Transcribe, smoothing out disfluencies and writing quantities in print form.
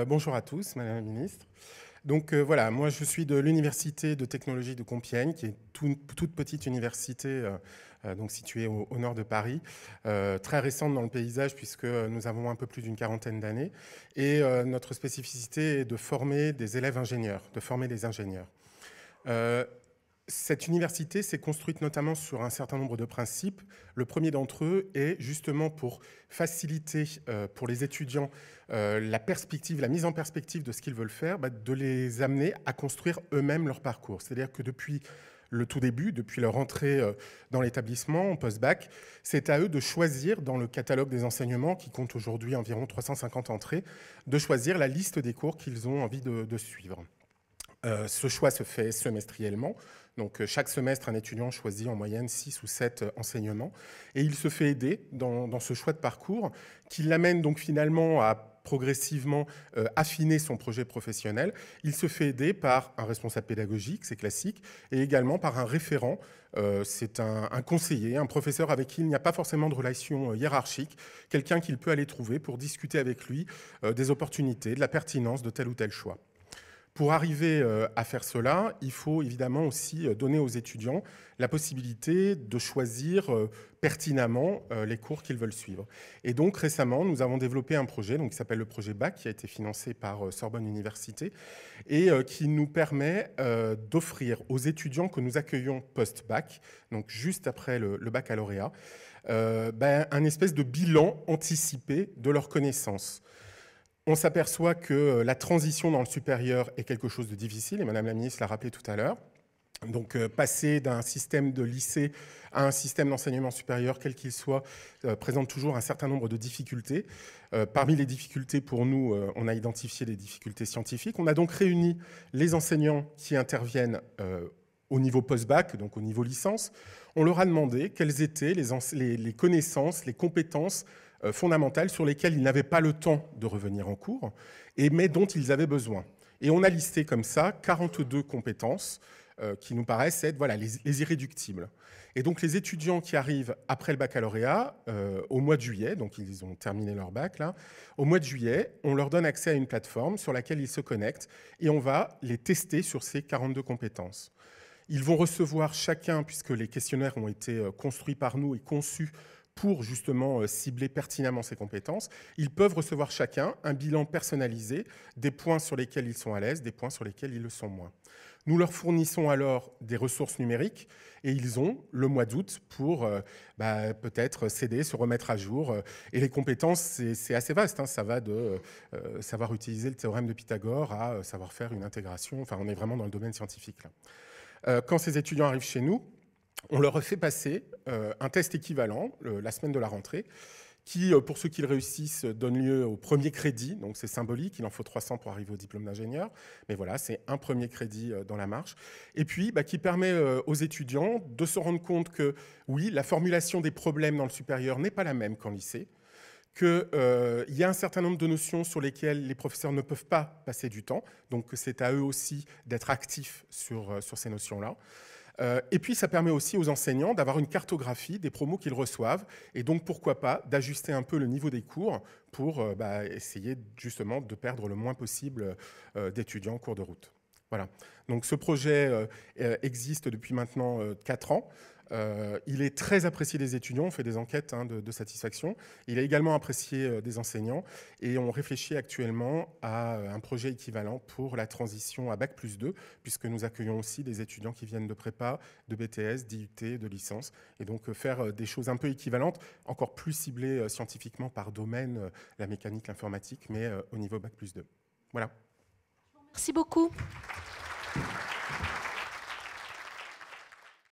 Bonjour à tous, Madame la Ministre. Donc voilà, moi je suis de l'Université de technologie de Compiègne, qui est toute petite université donc située au nord de Paris, très récente dans le paysage puisque nous avons un peu plus d'une quarantaine d'années. Et notre spécificité est de former des élèves ingénieurs, de former des ingénieurs. Cette université s'est construite notamment sur un certain nombre de principes. Le premier d'entre eux est justement pour faciliter pour les étudiants la perspective, la mise en perspective de ce qu'ils veulent faire, de les amener à construire eux-mêmes leur parcours. C'est-à-dire que depuis le tout début, depuis leur entrée dans l'établissement, en post-bac, c'est à eux de choisir dans le catalogue des enseignements, qui compte aujourd'hui environ 350 entrées, de choisir la liste des cours qu'ils ont envie de suivre. Ce choix se fait semestriellement. Donc, chaque semestre, un étudiant choisit en moyenne 6 ou 7 enseignements. Et il se fait aider dans ce choix de parcours qui l'amène donc finalement à progressivement affiner son projet professionnel. Il se fait aider par un responsable pédagogique, c'est classique, et également par un référent. C'est un conseiller, un professeur avec qui il n'y a pas forcément de relation hiérarchique, quelqu'un qu'il peut aller trouver pour discuter avec lui des opportunités, de la pertinence de tel ou tel choix. Pour arriver à faire cela, il faut évidemment aussi donner aux étudiants la possibilité de choisir pertinemment les cours qu'ils veulent suivre. Et donc récemment, nous avons développé un projet qui s'appelle le projet BAC, qui a été financé par Sorbonne Université et qui nous permet d'offrir aux étudiants que nous accueillons post-bac, donc juste après le baccalauréat, un espèce de bilan anticipé de leurs connaissances. On s'aperçoit que la transition dans le supérieur est quelque chose de difficile, et Madame la Ministre l'a rappelé tout à l'heure. Donc, passer d'un système de lycée à un système d'enseignement supérieur, quel qu'il soit, présente toujours un certain nombre de difficultés. Parmi les difficultés, pour nous, on a identifié des difficultés scientifiques. On a donc réuni les enseignants qui interviennent au niveau post-bac, donc au niveau licence. On leur a demandé quelles étaient les connaissances, les compétences fondamentales sur lesquelles ils n'avaient pas le temps de revenir en cours, mais dont ils avaient besoin. Et on a listé comme ça 42 compétences qui nous paraissent être les irréductibles. Et donc les étudiants qui arrivent après le baccalauréat, au mois de juillet, donc ils ont terminé leur bac là, au mois de juillet, on leur donne accès à une plateforme sur laquelle ils se connectent et on va les tester sur ces 42 compétences. Ils vont recevoir chacun, puisque les questionnaires ont été construits par nous et conçus pour justement cibler pertinemment ces compétences, ils peuvent recevoir chacun un bilan personnalisé des points sur lesquels ils sont à l'aise, des points sur lesquels ils le sont moins. Nous leur fournissons alors des ressources numériques et ils ont le mois d'août pour peut-être s'aider, se remettre à jour. Et les compétences, c'est assez vaste, hein. Ça va de savoir utiliser le théorème de Pythagore à savoir faire une intégration. Enfin, on est vraiment dans le domaine scientifique là. Quand ces étudiants arrivent chez nous, on leur fait passer un test équivalent la semaine de la rentrée qui, pour ceux qui le réussissent, donne lieu au premier crédit. Donc c'est symbolique, il en faut 300 pour arriver au diplôme d'ingénieur. Mais voilà, c'est un premier crédit dans la marche. Et puis, qui permet aux étudiants de se rendre compte que, oui, la formulation des problèmes dans le supérieur n'est pas la même qu'en lycée, qu'il y a un certain nombre de notions sur lesquelles les professeurs ne peuvent pas passer du temps. Donc c'est à eux aussi d'être actifs sur ces notions-là. Et puis, ça permet aussi aux enseignants d'avoir une cartographie des promos qu'ils reçoivent et donc, pourquoi pas, d'ajuster un peu le niveau des cours pour essayer justement de perdre le moins possible d'étudiants en cours de route. Voilà. Donc, ce projet existe depuis maintenant 4 ans. Il est très apprécié des étudiants, on fait des enquêtes de satisfaction. Il est également apprécié des enseignants et on réfléchit actuellement à un projet équivalent pour la transition à Bac+2, puisque nous accueillons aussi des étudiants qui viennent de prépa, de BTS, d'IUT, de licence, et donc faire des choses un peu équivalentes, encore plus ciblées scientifiquement par domaine, la mécanique, l'informatique, mais au niveau Bac+2. Voilà. Merci beaucoup.